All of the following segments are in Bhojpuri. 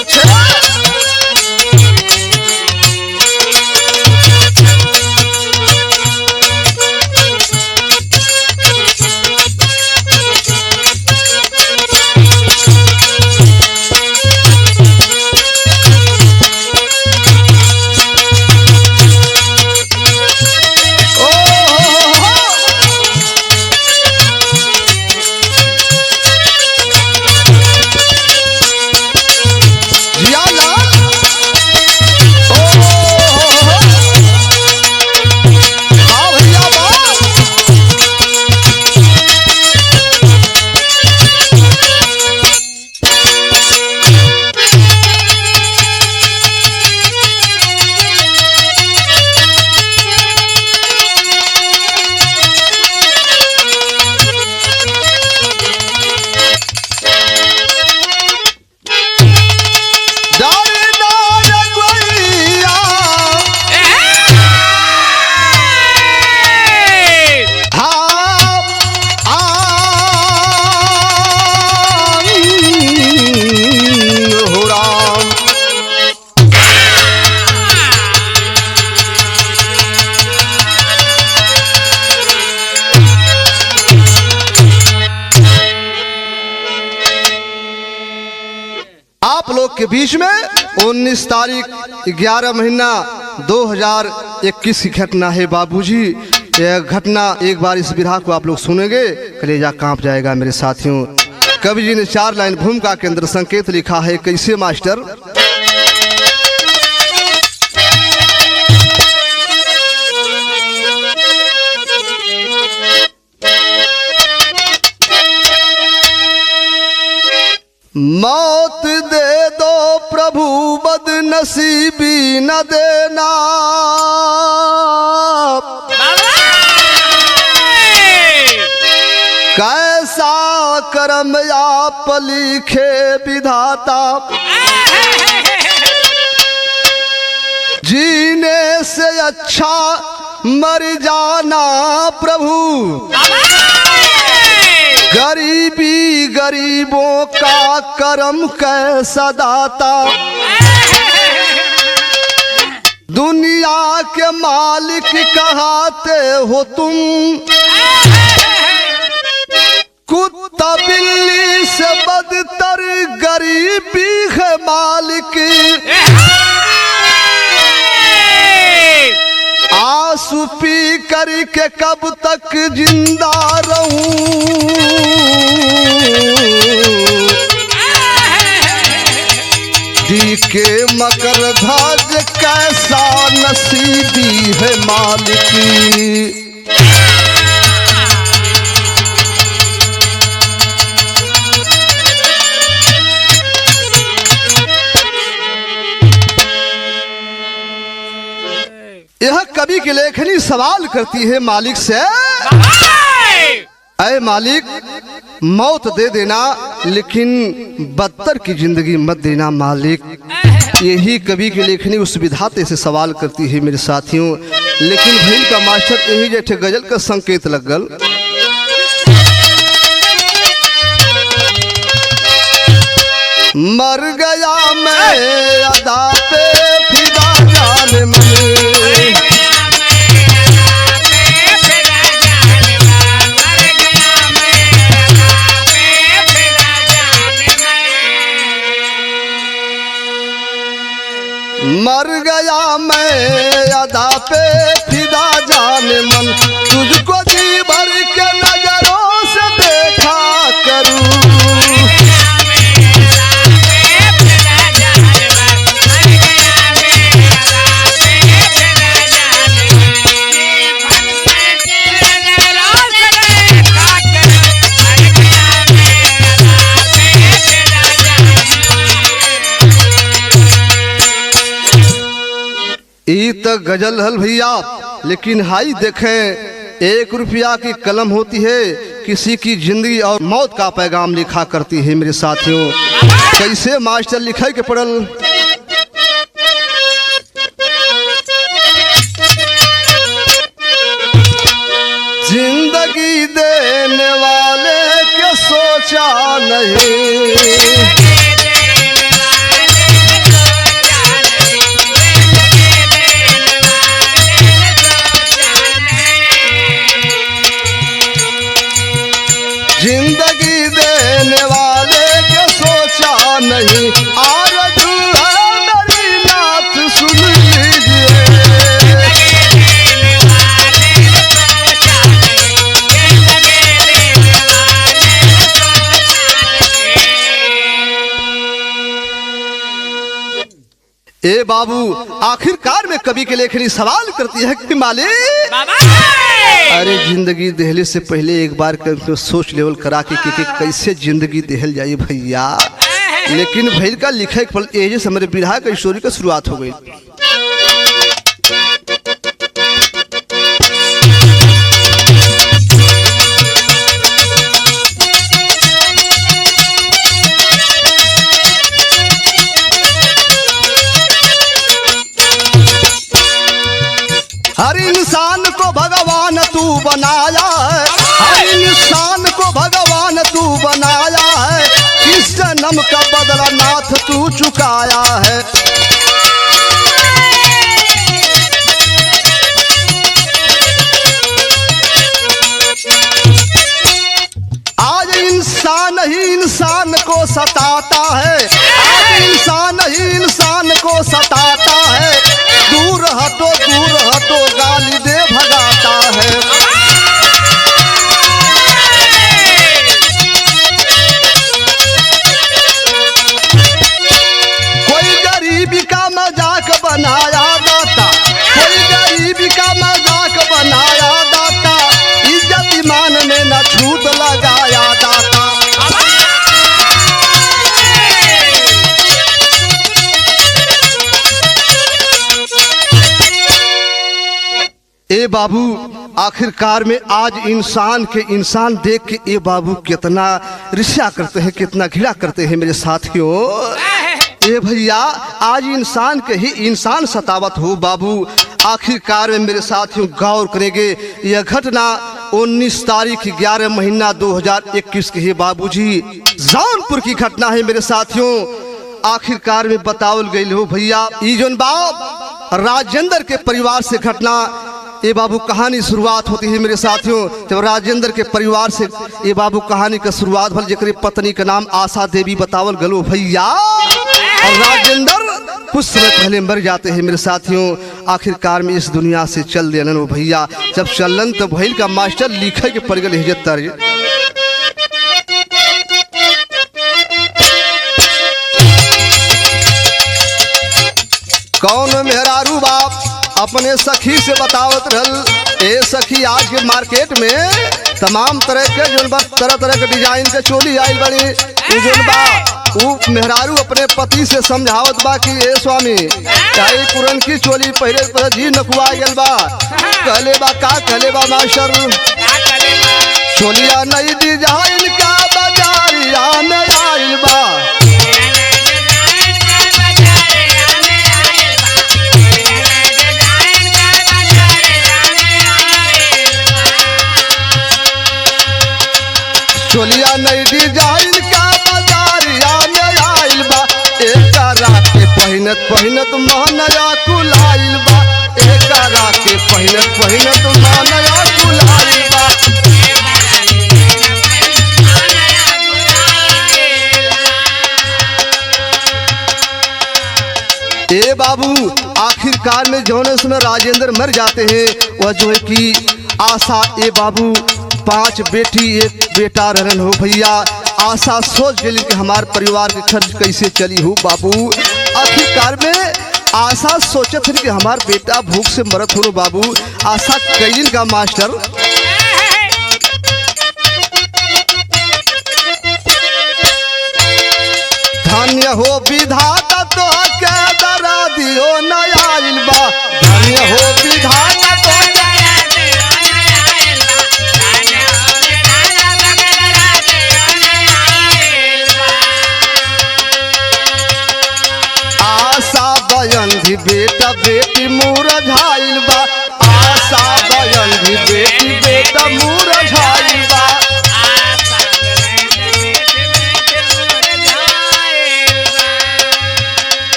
अच्छे आप लोग के बीच में 19 तारीख 11 महीना 2021 की घटना है बाबूजी। यह घटना एक बार इस बिरहा को आप लोग सुनेंगे, कलेजा कांप जाएगा मेरे साथियों। कवि जी ने 4 लाइन भूमिका के अंदर संकेत लिखा है, कैसे मास्टर? मौत दे दो प्रभु बदनसीबी न देना, कैसा कर्म आप लिखे विधाता, जीने से अच्छा मर जाना प्रभु, गरीबी गरीबों का करम कैसा दाता, दुनिया के मालिक कहाते हो तुम, कुत्ता बिल्ली से बदतर गरीबी है मालिक, आंसू पी करके कब तक जिंदा रहूं, डी के मकर ध्वज कैसा नसीबी है मालिक। यह कवि की लेखनी सवाल करती है मालिक से, ऐ मालिक मौत दे देना लेकिन बदतर की जिंदगी मत देना मालिक। यही कवि की लेखनी उस विधाते से सवाल करती है मेरे साथियों। लेकिन भैल का मास्टर यही जैसे गजल का संकेत लग गल। मर गया मैं अदा पे फिदा जान मन, मर गया मैं अदा पे फिदा जान मन, तुझको जी भर के नजरों से देखा करूं, तो गजल हल भैया। लेकिन हाई देखें 1 रुपया की कलम होती है, किसी की जिंदगी और मौत का पैगाम लिखा करती है मेरे साथियों। कैसे मास्टर लिखे के पड़ल। जिंदगी देने वाले के सोचा नहीं, आरज़ू है मेरी नाथ सुन लीजिए। ए बाबू, आखिरकार में कवि के लेखनी सवाल करती है कि मालिक, अरे जिंदगी देहले से पहले एक बार सोच लेवल करा के कैसे जिंदगी देहल जाए भैया। लेकिन भैल का लिखे पल एजे से हमारे बिरहा का स्टोरी का शुरुआत हो गई। हर इंसान को भगवान तू बनाया है, हर इंसान को भगवान तू बनाया है, किस जन्म का बदला नाथ तू चुकाया है। आज इंसान ही इंसान को सताता है, आज इंसान ही इंसान को सताता है, दूर हटो गाली दे भगाता है। कोई गरीबी का मजाक बनाया दाता, कोई गरीबी का मजाक बनाया दाता, इज्जत ईमान में न छूट लगाया दाता। ए बाबू, आखिरकार में आज इंसान के इंसान देख के ए बाबू कितना रिश्ता करते हैं, कितना घृणा करते हैं मेरे साथियों। ए भैया, आज इंसान के ही इंसान सतावत हो बाबू। आखिरकार में मेरे साथियों गौर करेंगे, यह घटना 19 तारीख 11 महीना 2021 की है बाबूजी, जौनपुर की घटना है मेरे साथियों। आखिरकार में बतावल गई हो भैया, ई जोन बाप राजेंद्र के परिवार से घटना ये बाबू कहानी शुरुआत होती है मेरे साथियों। जब राजेंद्र के परिवार से ये बाबू कहानी का शुरुआत भल, जेकरे पत्नी का नाम आशा देवी बतावल गलो भैया। और राजेंद्र कुछ समय पहले मर जाते हैं मेरे साथियों। आखिरकार में इस दुनिया से चल देन वो भैया। जब चलन तो भैल का मास्टर लिखे के पड़ गए हिजत्तर। कौन मेहरारू बाप अपने सखी से बतावत रहल, ए सखी आज के मार्केट में तमाम तरह के जोन बा तरह तरह के डिजाइन के चोली आइल बड़ी। जोन बा उ मेहरारू अपने पति से समझावत बा कि ए स्वामी चाहे पुरन की चोली पहले जी नकुआ गल बा। कहले बा का कहले बा मास्टर, चोलिया नई डिजाइन का बाजारिया में आइल बा। चोलिया नई डिजाइन का बाजारिया में आइल बा। एक रात के पहिनत पहिनत महनया कुलाइल बा। एक रात के पहिनत पहिनत महनया कुलाइल बा। ए बाबू, आखिरकार में जौन उसमें राजेंद्र मर जाते हैं, वह जो है कि आशा ए बाबू 5 बेटी 1 बेटा रहन हो भैया। आशा सोच गई कि हमारे परिवार के खर्च कैसे चली हो बाबू। आखिरकार में आशा सोचत है कि हमार बेटा भूख से मरत हो बाबू। आशा कैलिन का मास्टर, धन्य हो विधाता तो के दरा दियो न आइल बा। धन्य हो विधाता तो भी बेटा बेटी मुरझाइल बा। आशा बयन भी बेटी बेटा मुरझाइल बा।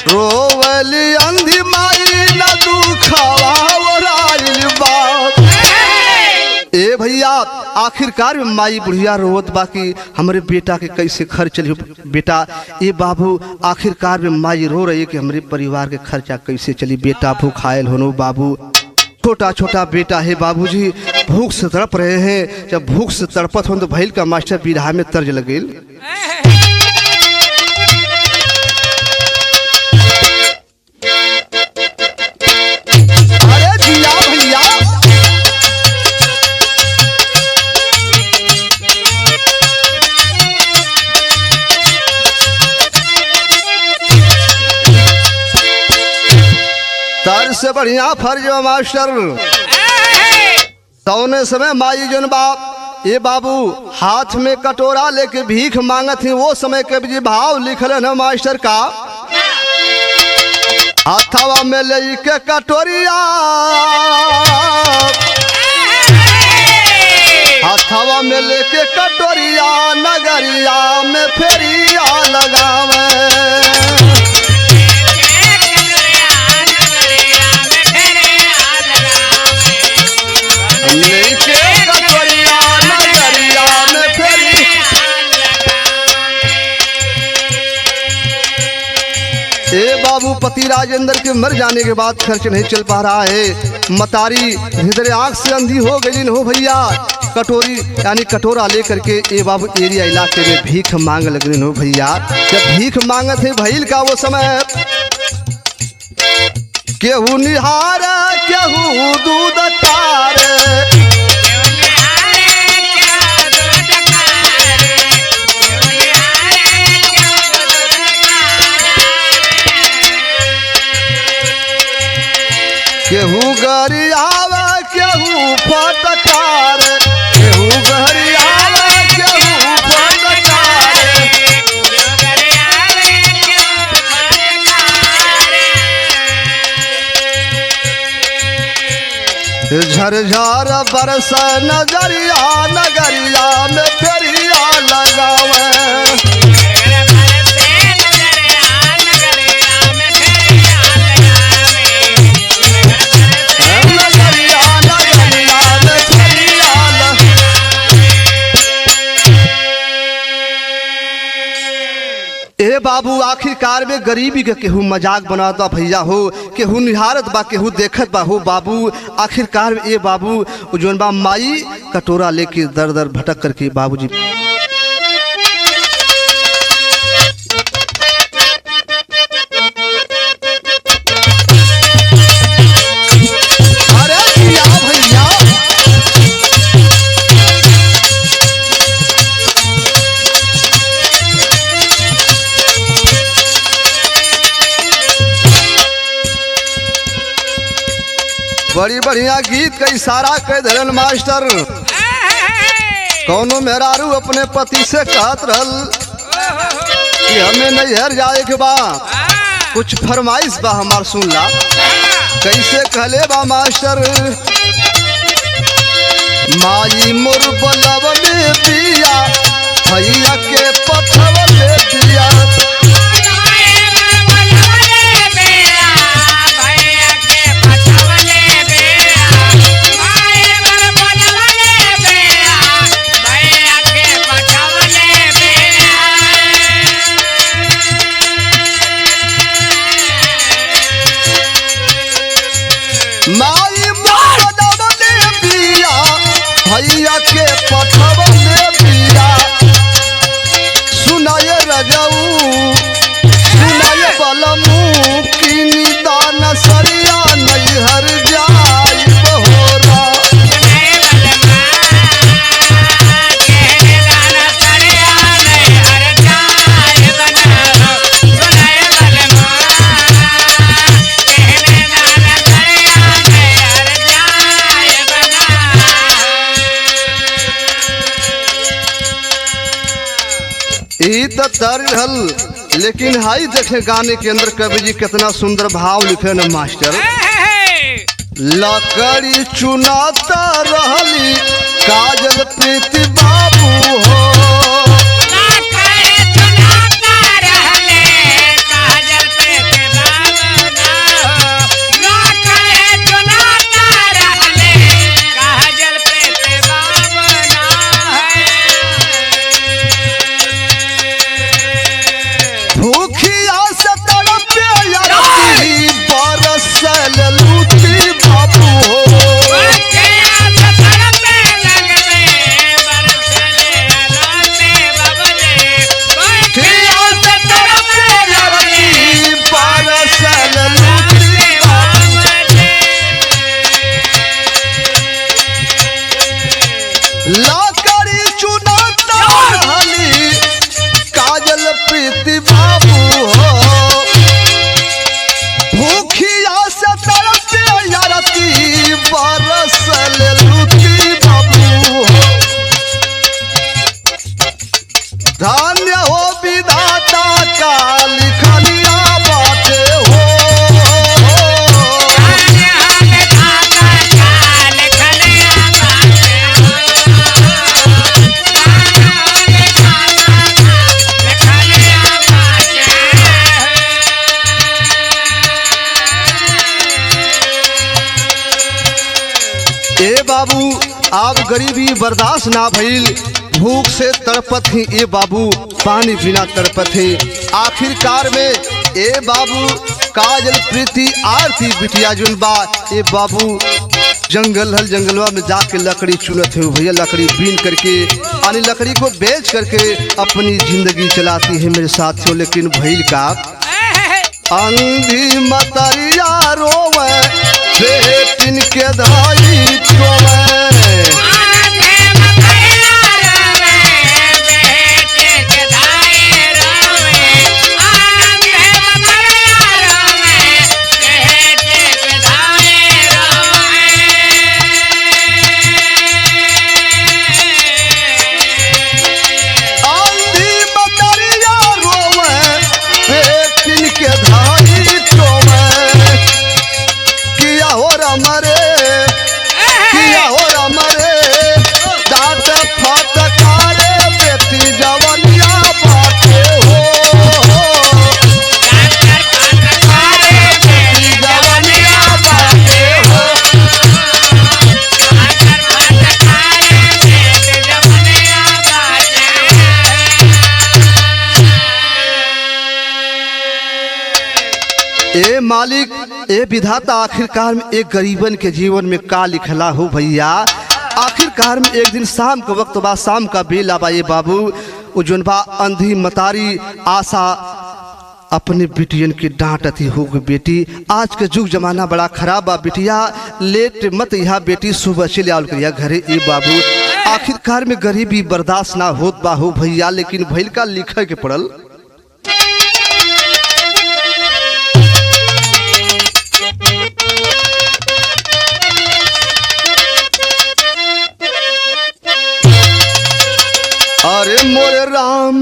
रोवली अंधी माई न दुखवा ओराइल बा। ए भैया, आखिरकार में माई बुढ़िया रोवत बाकी हमारे बेटा के कैसे खर्च चली बेटा। ये बाबू आखिरकार में माई रो रही है कि हमारे परिवार के खर्चा कैसे चली। बेटा भूखायल होनो बाबू, छोटा छोटा बेटा है बाबूजी, भूख से तड़प रहे हैं। जब भूख से तड़पत हो तो भैल का मास्टर बिरहा में तर्ज लगे। अरे जिया भैया तर से बढ़िया फर्ज मास्टर। सोने समय माई जोन बाप ये बाबू हाथ में कटोरा लेके भीख मांगत थी। वो समय के भी भाव लिखल है मास्टर का, हाथवा में लेके कटोरिया, हाथवा में लेके कटोरिया, नगरिया में फेरिया लगावे। बाबू पति राजेंद्र के मर जाने के बाद खर्च नहीं चल पा रहा है। मतारी भीतर आंख से अंधी हो गई हो भैया। कटोरी यानी कटोरा लेकर के ये बाबू एरिया इलाके में भीख मांग लगे हो भैया। जब भीख मांगत है भैल का वो समय, केहू निहार केहू दूध तार, केहू गरियावा केहू फटकार, केहू गरियावा केहू फटकार। झरझर बरस नजरिया, नगरिया में फेरिया लगावे। ए बाबू आखिरकार में गरीबी के केहू मजाक बनाता भैया हो, केहू निहारत बा केहू देखत बा हो बाबू। आखिरकार में ए बाबू जोन बा माई कटोरा लेके दर दर भटक करके बाबूजी बड़ी बढ़िया गीत का इशारा कह धरन मास्टर। कौनो मेहरारू अपने पति से कहत रहल कि हमें नैहर जाए के बा, कुछ फरमाइश बा हमार सुन ला। कैसे कहले बा मास्टर, माई मोर बलब में पिया, भैया के पथव में पिया। माई बलब में पिया, भैया के पथव में पिया। सुनाए रजऊ सुनाए बलमू की निदान सरिया, नैहर जाई बहोरा। तो तर्ज हल, लेकिन हाई देखे गाने के अंदर कवि जी कितना सुंदर भाव लिखे न मास्टर। लकड़ी चुनाता रहली काजल प्रीति बाबू हो, का लिखनिया बाटे हो। ए बाबू आप गरीबी बर्दाश्त ना भइल, भूख से तड़पत ही ए बाबू, पानी बिना तड़पत ही। आखिरकार में ए बाबू काजल प्रीति आरती बिटिया जुन बा ए बाबू जंगल हल जंगलवा में जाके लकड़ी चुनत है भैया, लकड़ी बीन करके यानी लकड़ी को बेच करके अपनी जिंदगी चलाती है मेरे साथियों। लेकिन भइल का अंधी मतरिया रोवे बेटिन के धाई टोवे। ए मालिक ए विधाता आखिरकार में एक गरीबन के जीवन में का लिखला हो भैया। आखिरकार में एक दिन शाम के वक्त बा, शाम का बेला बा ये बाबू, उजन बा अंधी मतारी आशा अपने बिटियन की डांटती हो गई। बेटी आज के जुग जमाना बड़ा खराब बा, बिटिया लेट मत यहाँ बेटी, सुबह चले आओ करिया घरे ए बाबू। आखिरकार में गरीबी बर्दाश्त ना होत बा हो भैया, लेकिन भैल का लिखे के पड़ल। अरे मोरे राम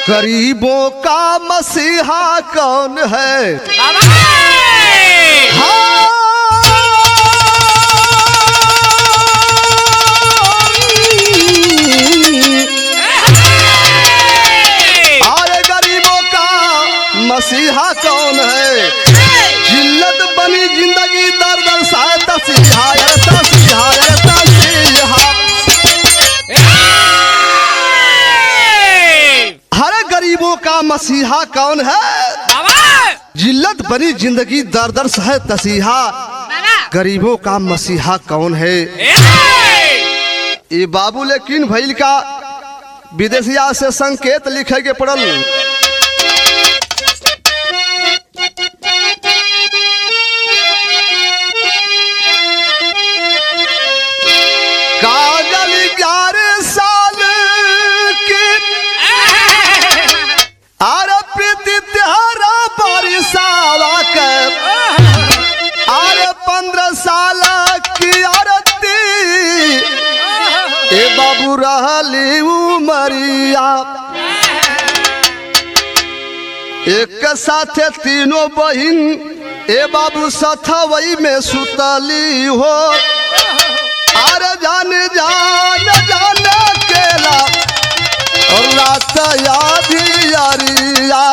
गरीबों का मसीहा कौन है? हाँ अरे गरीबों का मसीहा कौन है? जिल्लत बनी जिंदगी दर दर साथ तसीहा तसीहा तसीहा। गरीबों का मसीहा कौन है? जिल्लत बनी जिंदगी दर दर सहे तसीहा। गरीबों का मसीहा कौन है? ये बाबू लेकिन भइल का विदेशिया से संकेत लिखे के पड़ल। काजल 11 साल की आरे प्रीति तेरा परिसावा के आरे 15 साल की आरती ए बाबू रहली उमरिया। एक साथे तीनों बहिन ए बाबू सथवई में सुतली हो। आरे जान जान जान केला और रात यादी यारिया।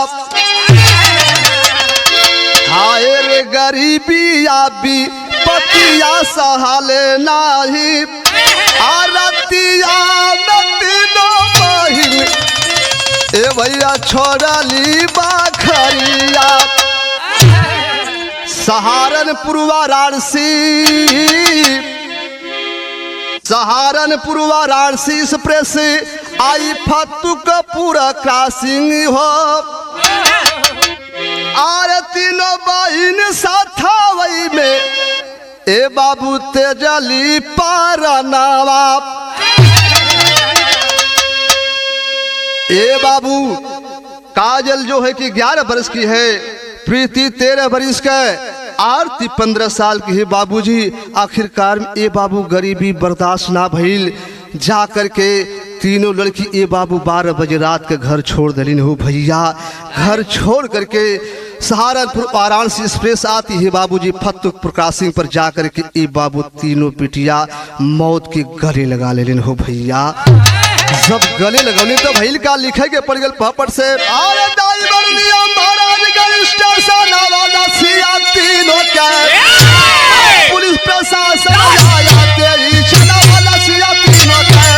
हाय रे गरीबी आबी पतिया सहाले नाही। आरतिया में तीनों बहिन ए भैया छोड़ली बाखरिया। सहारनपुर वाराणसी एक्सप्रेस आई फतू का पूरा क्रॉसिंग हो। आर तीनों बहिन साथावई में ए बाबू तेजली पारनावा। ए बाबू काजल जो है कि 11 वर्ष की है, प्रीति 13 वर्ष का, आरती 15 साल की है बाबूजी। आखिरकार ए बाबू गरीबी बर्दाश्त ना भइल, जा करके तीनों लड़की ए बाबू 12 बजे रात के घर छोड़ दिलिन हो भैया। घर छोड़ करके सहारनपुर वाराणसी एक्सप्रेस आती है बाबूजी, फतेहपुर क्रॉसिंग पर जा करके ए बाबू तीनों बिटिया मौत के गले लगा लेलिन हो भैया। जब गले लगौनी तो भैल का लिखे के पड़ गल पापड़ से अरे ड्राइवर नियम महाराज का स्टेशन वाला सिया तीनों के पुलिस प्रशासन आया तेरी चला वाला सिया तीनों के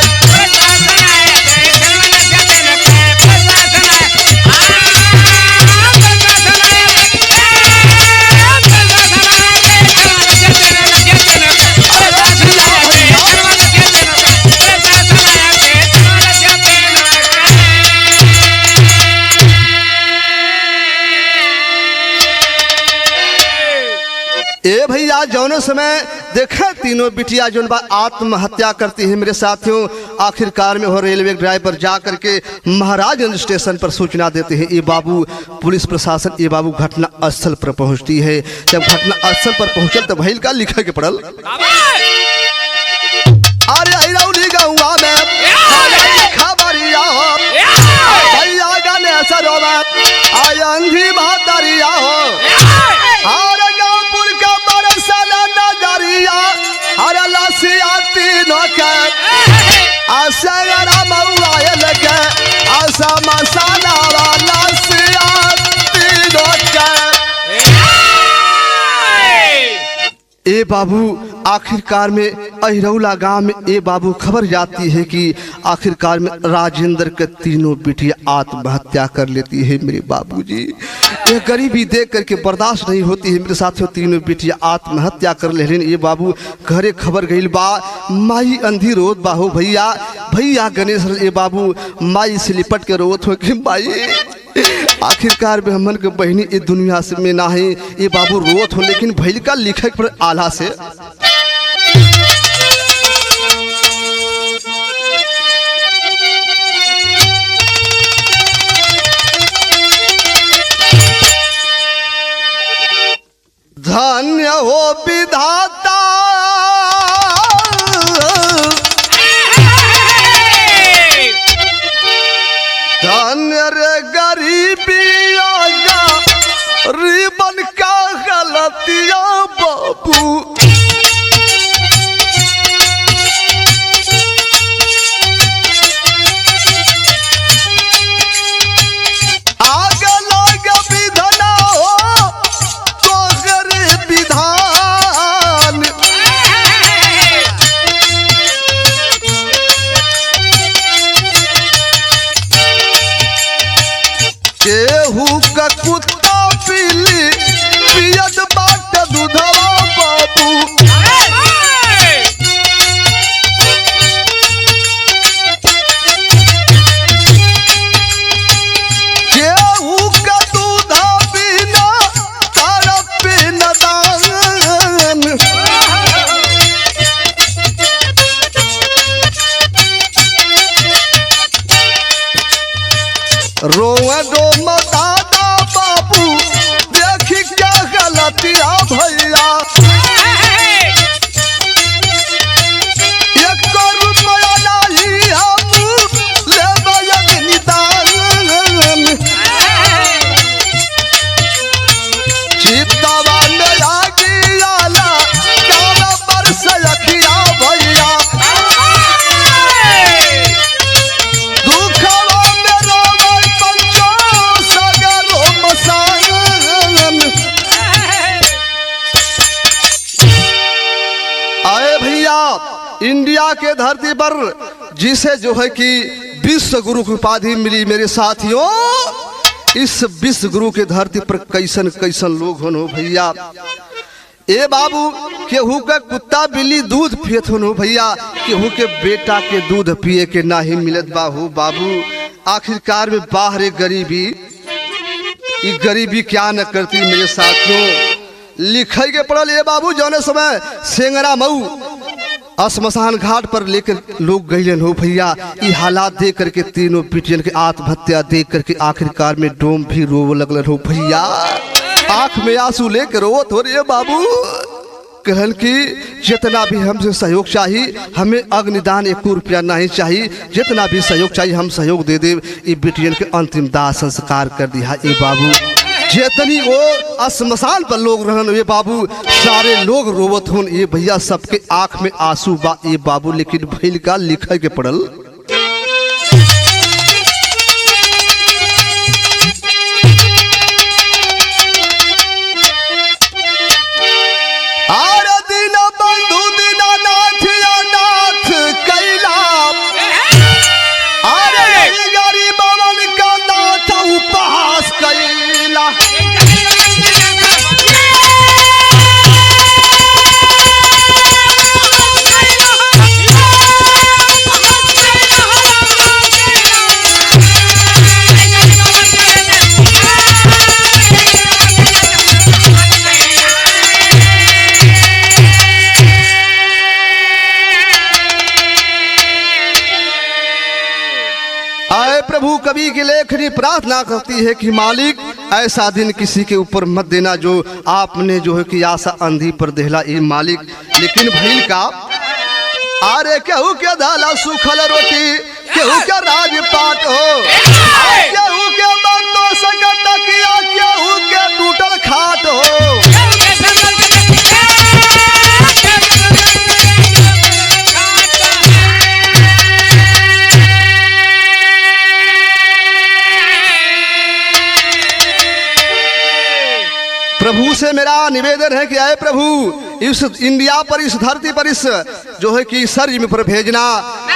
ए भैया जौने समय देखे तीनों बिटिया जो आत्महत्या करती है मेरे साथियों। आखिरकार में हो रेलवे ड्राइवर जा करके महाराजगंज स्टेशन पर सूचना देते हैं। ये बाबू पुलिस प्रशासन ये बाबू घटना स्थल पर पहुंचती है। जब घटना स्थल पर पहुंचल तो भैल का लिखे के पड़ल अरे अरौली गौवा में खबरिया हो भैया गणेश रोवा आयंधी भातरिया हो अरे गांवपुर का बरसाना नजरिया अरे लसिया तीनों के असगरा मौआयल के असा मसाला वाला लसिया तीनों के ए बाबू आखिरकार में अहिरौला गांव में ए बाबू खबर जाती है कि आखिरकार में राजेंद्र के तीनों बिटिया आत्महत्या कर लेती है मेरे बाबूजी। ये गरीबी देख करके बर्दाश्त नहीं होती है मेरे साथियों। तीनों बिटिया आत्महत्या कर ले ये बाबू घरे खबर गई बा माई अंधी रोत बाहो भैया। भैया गणेश ये बाबू माई से लिपट के रोत हो कि माई आखिरकार में हमन के बहनी ये दुनिया से में ना है ये बाबू रोत हो। लेकिन भैल का लिखे पर आला से धन्य हो विधाता धन्य रे गरीबी आया रिबन का गलतिया बाबू केहू का कुत्ता पीली पियत बाट दूधवा बाबू केहू का दूधा पीना तारा पीना दान रोवा रोम दादा बाबू देखी क्या गलतिया भैया। एक रुपया नहीं हम लेबे निदान चितवा में आगी आला काला बरस अखिया भैया। इंडिया के धरती पर जिसे जो है कि विश्व गुरु की उपाधि मिली मेरे साथियों, इस विश्व गुरु के धरती पर कैसन कैसन लोग हो भैया। ए बाबू केहू के कुत्ता बिल्ली दूध पियत हो भैया, केहू के बेटा के दूध पिए के ना ही मिलत बाहू बाबू। आखिरकार में बाहर गरीबी ये गरीबी क्या न करती मेरे साथियों। लिखे के पड़ल ये बाबू जौने समय सेंगरा मऊ शमशान घाट पर लेकर लोग गईलन हो भैया। ये हालात देख करके तीनों बिटियन के आत्महत्या देख करके आखिरकार में डोम भी रो लगलन हो भैया। आंख में आंसू लेकर रोत हो रे बाबू। कहन की जितना भी हमसे सहयोग चाहिए, हमें अग्निदान 1 रुपया नहीं चाहिए, जितना भी सहयोग चाहिए हम सहयोग दे दे। ये बेटियन के अंतिम दाह संस्कार कर दिया ए बाबू। जितनी वो श्मशान पर लोग रहन ये बाबू, सारे लोग रोवत हुन ये भैया, सबके आंख में आंसू बा ये बाबू। लेकिन भइल का लिखे के पड़ल, प्रभु कवि की लेखनी प्रार्थना करती है कि मालिक ऐसा दिन किसी के ऊपर मत देना जो आपने जो है कि आशा अंधी पर देहला ये मालिक। लेकिन भइल का, अरे केहू के दाला सुखल रोटी, केहू के राजपाट हो, केहू के बंदो सकत तकिया, केहू के टूटल खाट हो। प्रभु से मेरा निवेदन है कि आए प्रभु इस इंडिया पर, इस धरती पर, इस जो है कि शरीर पर भेजना,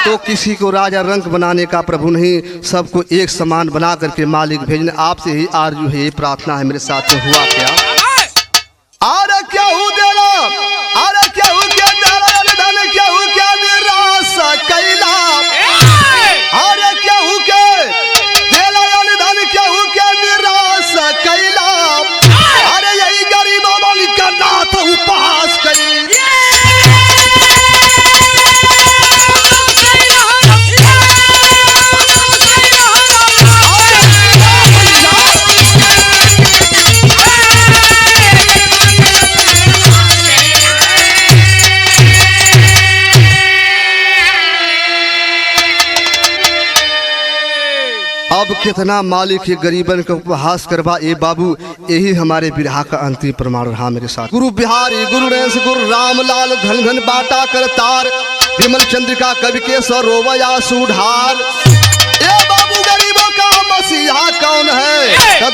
तो किसी को राजा रंक बनाने का प्रभु नहीं, सबको एक समान बना करके मालिक भेजना। आपसे ही आरजू है, ये प्रार्थना है मेरे साथ में। हुआ क्या, अरे क्या हूँ देना, अरे क्या हूँ क्या धन, क्या हूँ क्या निराश कैला, अरे क्या हूँ क्या धन, क्या हूँ क्या निराश कैला, नाथ उपहास करी। अब कितना मालिक ये गरीबन का उपहास करवा ए बाबू, यही हमारे बिरहा का अंतिम प्रमाण रहा मेरे साथ। गुरु बिहारी गुरु नरेश गुरु रामलाल धन धन बाटा कर तार, विमल चंद्रिका कवि के सरोवया सुधार। ए बाबू गरीबों का मसीहा कौन है,